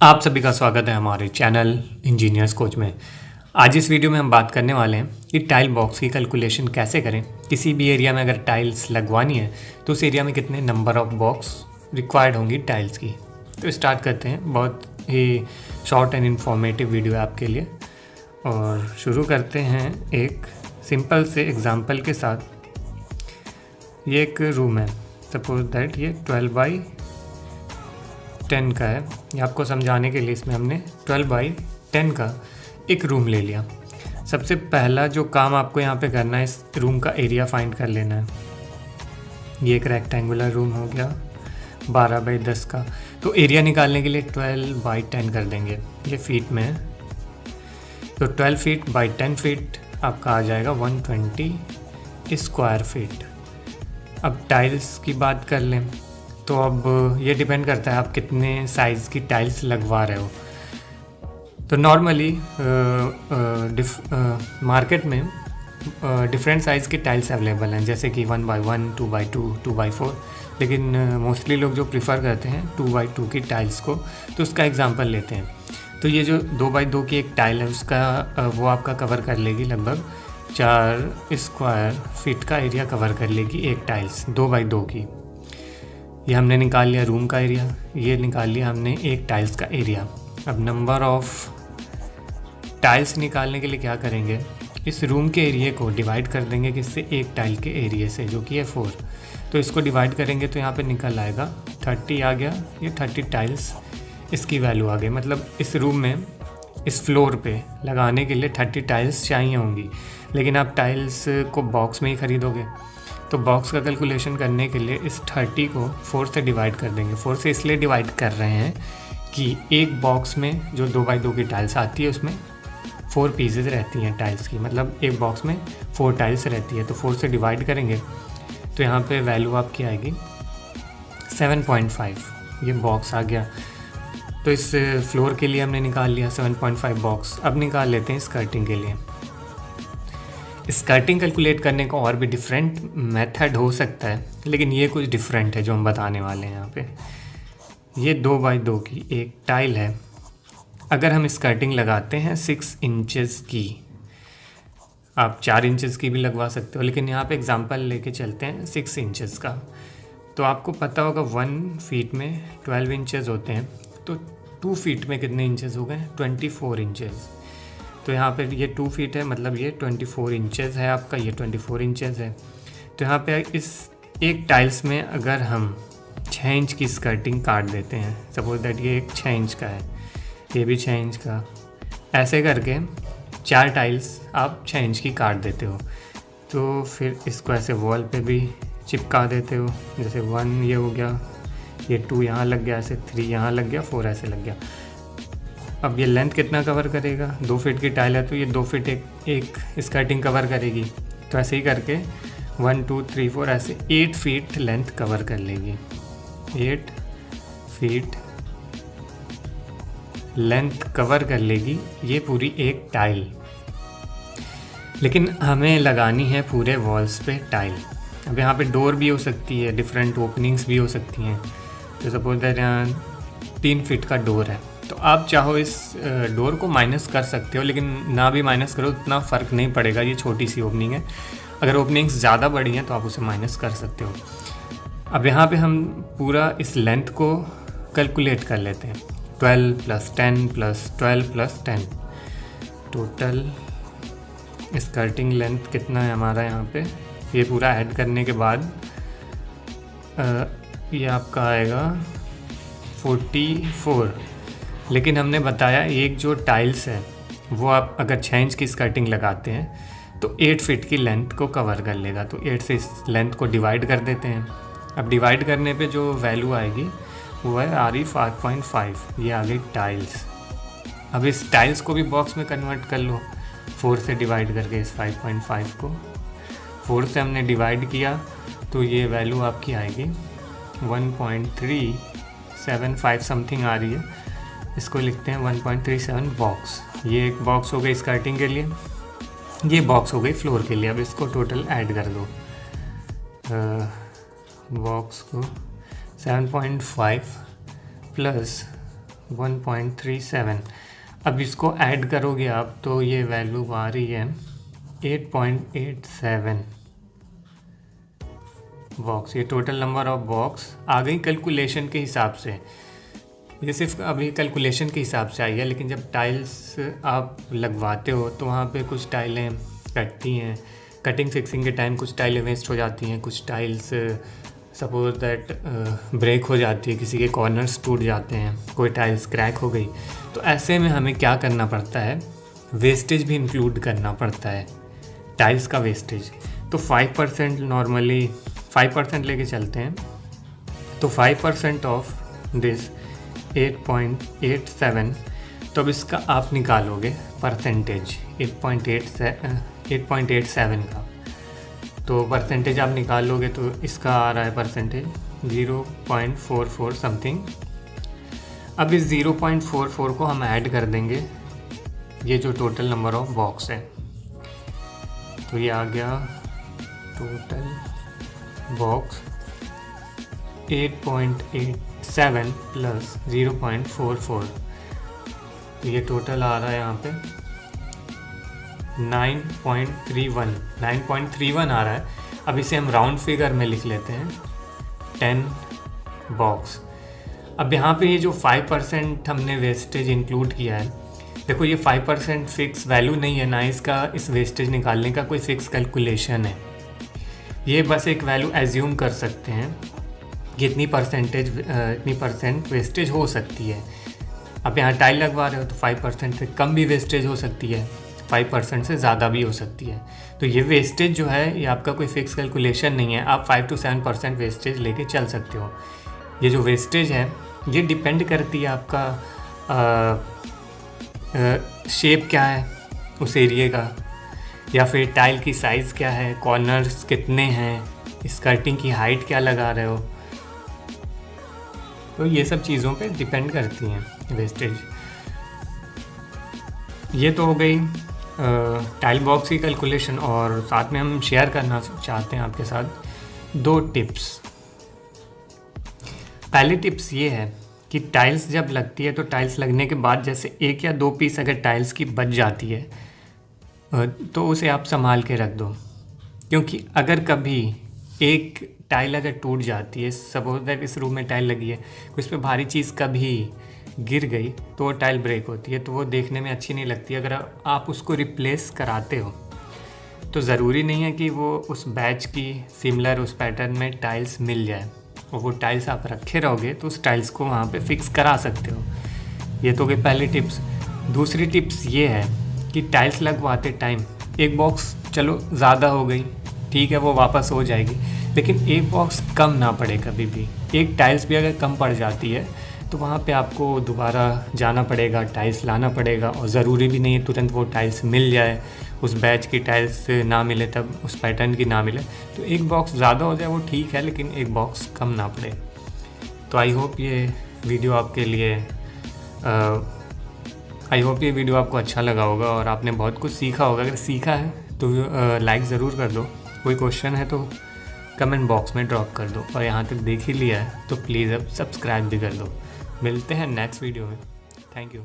आप सभी का स्वागत है हमारे चैनल इंजीनियर्स कोच में। आज इस वीडियो में हम बात करने वाले हैं कि टाइल बॉक्स की कैलकुलेशन कैसे करें। किसी भी एरिया में अगर टाइल्स लगवानी है तो उस एरिया में कितने नंबर ऑफ बॉक्स रिक्वायर्ड होंगी टाइल्स की। तो स्टार्ट करते हैं। बहुत ही शॉर्ट एंड इन्फॉर्मेटिव वीडियो है आपके लिए और शुरू करते हैं एक सिंपल से एग्जाम्पल के साथ। ये एक रूम है, सपोज दैट ये 12x10 का है। ये आपको समझाने के लिए इसमें हमने 12x10 का एक रूम ले लिया। सबसे पहला जो काम आपको यहाँ पे करना है, इस रूम का एरिया फाइंड कर लेना है। ये एक रेक्टेंगुलर रूम हो गया 12x10 का। तो एरिया निकालने के लिए 12x10 कर देंगे। ये फीट में है तो 12 फीट बाई 10 फीट आपका आ जाएगा 120 स्क्वायर फीट। अब टाइल्स की बात कर लें तो अब ये डिपेंड करता है आप कितने साइज़ की टाइल्स लगवा रहे हो। तो नॉर्मली मार्केट में डिफरेंट साइज़ की टाइल्स अवेलेबल हैं, जैसे कि 1x1, 2x2, 2x4, लेकिन मोस्टली लोग जो प्रिफ़र करते हैं 2x2 की टाइल्स को। तो उसका एग्जांपल लेते हैं। तो ये जो 2x2 की एक टाइल है उसका वो आपका कवर कर लेगी लगभग 4 स्क्वायर फीट का एरिया कवर कर लेगी एक टाइल्स 2x2 की। ये हमने निकाल लिया रूम का एरिया, ये निकाल लिया हमने एक टाइल्स का एरिया। अब नंबर ऑफ टाइल्स निकालने के लिए क्या करेंगे, इस रूम के एरिया को डिवाइड कर देंगे किससे, एक टाइल के एरिया से, जो कि है 4। तो इसको डिवाइड करेंगे तो यहाँ पे निकल आएगा 30 आ गया। ये 30 टाइल्स इसकी वैल्यू आ गई। मतलब इस रूम में इस फ्लोर पे लगाने के लिए 30 टाइल्स चाहिए होंगी। लेकिन आप टाइल्स को बॉक्स में ही ख़रीदोगे तो बॉक्स का कैलकुलेशन करने के लिए इस 30 को 4 से डिवाइड कर देंगे। 4 से इसलिए डिवाइड कर रहे हैं कि एक बॉक्स में जो 2x2 की टाइल्स आती है उसमें 4 पीसेज रहती हैं टाइल्स की, मतलब एक बॉक्स में 4 टाइल्स रहती है। तो 4 से डिवाइड करेंगे तो यहाँ पे वैल्यू आपकी आएगी 7.5। ये बॉक्स आ गया। तो इस फ्लोर के लिए हमने निकाल लिया 7.5 बॉक्स। अब निकाल लेते हैं स्कर्टिंग के लिए। स्कर्टिंग कैलकुलेट करने का और भी डिफरेंट मेथड हो सकता है, लेकिन ये कुछ डिफरेंट है जो हम बताने वाले हैं यहाँ पे। ये 2x2 की एक टाइल है। अगर हम स्कर्टिंग लगाते हैं 6 इंचेस की, आप 4 इंचेस की भी लगवा सकते हो, लेकिन यहाँ पे एग्जांपल लेके चलते हैं 6 इंचेस का। तो आपको पता होगा 1 फीट में 12 इंचेस होते हैं, तो 2 फीट में कितने इंचेस हो गए, 24 इंचेस। तो यहाँ पे ये 2 फीट है, मतलब ये 24 इंचेस है आपका, ये 24 इंचेस है। तो यहाँ पे इस एक टाइल्स में अगर हम 6 इंच की स्कर्टिंग काट देते हैं, सपोज दैट ये एक 6 इंच का है, ये भी 6 इंच का, ऐसे करके 4 टाइल्स आप 6 इंच की काट देते हो। तो फिर इसको ऐसे वॉल पे भी चिपका देते हो। जैसे 1 ये हो गया, ये 2 यहाँ लग गया, ऐसे 3 यहाँ लग गया, 4 ऐसे लग गया। अब ये लेंथ कितना कवर करेगा, 2 फीट की टाइल है तो ये 2 फीट एक स्कर्टिंग कवर करेगी। तो ऐसे ही करके 1 2 3 4 ऐसे 8 फीट लेंथ कवर कर लेगी। 8 फीट लेंथ कवर कर लेगी ये पूरी एक टाइल। लेकिन हमें लगानी है पूरे वॉल्स पे टाइल। अब यहाँ पे डोर भी हो सकती है, डिफरेंट ओपनिंग्स भी हो सकती हैं। तो सपोज दैट यहाँ 3 फीट का डोर है, तो आप चाहो इस डोर को माइनस कर सकते हो, लेकिन ना भी माइनस करो उतना फ़र्क नहीं पड़ेगा, ये छोटी सी ओपनिंग है। अगर ओपनिंग्स ज़्यादा बड़ी हैं तो आप उसे माइनस कर सकते हो। अब यहाँ पे हम पूरा इस लेंथ को कैलकुलेट कर लेते हैं। 12 + 10 + 12 + 10 टोटल स्कर्टिंग लेंथ कितना है हमारा यहाँ पे। ये पूरा ऐड करने के बाद ये आपका आएगा 44। लेकिन हमने बताया एक जो टाइल्स है वो आप अगर 6 इंच की स्कर्टिंग लगाते हैं तो 8 फीट की लेंथ को कवर कर लेगा। तो 8 से इस लेंथ को डिवाइड कर देते हैं। अब डिवाइड करने पे जो वैल्यू आएगी वो है RE 5.5। ये आ गई टाइल्स। अब इस टाइल्स को भी बॉक्स में कन्वर्ट कर लो 4 से डिवाइड करके। इस 5.5 को 4 से हमने डिवाइड किया तो ये वैल्यू आपकी आएगी 1.375 समथिंग आ रही है। इसको लिखते हैं 1.37 बॉक्स। ये एक बॉक्स हो गई स्कर्टिंग के लिए, ये बॉक्स हो गई फ्लोर के लिए। अब इसको टोटल ऐड कर दो। बॉक्स को 7.5 + 1.37। अब इसको ऐड करोगे आप तो ये वैल्यू आ रही है 8.87 बॉक्स। ये टोटल नंबर ऑफ बॉक्स आ गई कैलकुलेशन के हिसाब से। ये सिर्फ अभी कैलकुलेशन के हिसाब से आई है, लेकिन जब टाइल्स आप लगवाते हो तो वहाँ पे कुछ टाइलें कटती हैं। कटिंग फिक्सिंग के टाइम कुछ टाइलें वेस्ट हो जाती हैं, कुछ टाइल्स सपोज दैट ब्रेक हो जाती है, किसी के कॉर्नर्स टूट जाते हैं, कोई टाइल्स क्रैक हो गई। तो ऐसे में हमें क्या करना पड़ता है, वेस्टेज भी इंक्लूड करना पड़ता है, टाइल्स का वेस्टेज। तो 5% नॉर्मली 5% लेके चलते हैं। तो 5% ऑफ दिस 8.87, तो अब इसका आप निकालोगे परसेंटेज 8.87 का। तो परसेंटेज आप निकालोगे तो इसका आ रहा है परसेंटेज 0.44 समथिंग। अब इस 0.44 को हम ऐड कर देंगे ये जो टोटल नंबर ऑफ बॉक्स है। तो ये आ गया टोटल बॉक्स 8.87 प्लस 0.44, तो ये टोटल आ रहा है यहाँ पे 9.31 आ रहा है। अब इसे हम राउंड फिगर में लिख लेते हैं 10 बॉक्स। अब यहाँ पे ये जो 5% हमने वेस्टेज इंक्लूड किया है, देखो ये 5% फिक्स वैल्यू नहीं है ना, इसका इस वेस्टेज निकालने का कोई फिक्स कैलकुलेशन है। ये बस एक वैल्यू एज्यूम कर सकते हैं कि इतनी परसेंट वेस्टेज हो सकती है। अब यहाँ टाइल लगवा रहे हो तो 5% से कम भी वेस्टेज हो सकती है, 5% से ज़्यादा भी हो सकती है। तो ये वेस्टेज जो है ये आपका कोई फिक्स कैलकुलेशन नहीं है, आप 5 to 7% वेस्टेज लेके चल सकते हो। ये जो वेस्टेज है ये डिपेंड करती है आपका शेप क्या है उस एरिया का, या फिर टाइल की साइज़ क्या है, कॉर्नर्स कितने हैं, स्कर्टिंग की हाइट क्या लगा रहे हो। तो ये सब चीज़ों पे डिपेंड करती हैं वेस्टेज। ये तो हो गई टाइल बॉक्स की कैलकुलेशन, और साथ में हम शेयर करना चाहते हैं आपके साथ 2 टिप्स। पहली टिप्स ये है कि टाइल्स जब लगती है तो टाइल्स लगने के बाद जैसे 1 या 2 पीस अगर टाइल्स की बच जाती है तो उसे आप संभाल के रख दो, क्योंकि अगर कभी एक टाइल अगर टूट जाती है, सपोज दैट इस रूम में टाइल लगी है, इस पर भारी चीज़ कभी गिर गई तो वो टाइल ब्रेक होती है, तो वो देखने में अच्छी नहीं लगती। अगर आप उसको रिप्लेस कराते हो तो ज़रूरी नहीं है कि वो उस बैच की सिमिलर उस पैटर्न में टाइल्स मिल जाए, और वो टाइल्स आप रखे रहोगे तो उस टाइल्स को वहाँ पे फिक्स करा सकते हो। ये तो गई पहली टिप्स। दूसरी टिप्स ये है कि टाइल्स लगवाते टाइम एक बॉक्स चलो ज़्यादा हो गई, ठीक है, वो वापस हो जाएगी, लेकिन एक बॉक्स कम ना पड़े कभी भी। एक टाइल्स भी अगर कम पड़ जाती है तो वहाँ पे आपको दोबारा जाना पड़ेगा, टाइल्स लाना पड़ेगा, और ज़रूरी भी नहीं है तुरंत वो टाइल्स मिल जाए, उस बैच की टाइल्स ना मिले तब उस पैटर्न की ना मिले। तो एक बॉक्स ज़्यादा हो जाए वो ठीक है, लेकिन एक बॉक्स कम ना पड़े। तो आई होप ये वीडियो आपको अच्छा लगा होगा और आपने बहुत कुछ सीखा होगा। अगर सीखा है तो लाइक ज़रूर कर दो, कोई क्वेश्चन है तो कमेंट बॉक्स में ड्रॉप कर दो, और यहाँ तक देख ही लिया है तो प्लीज़ अब सब्सक्राइब भी कर दो। मिलते हैं नेक्स्ट वीडियो में। Thank you.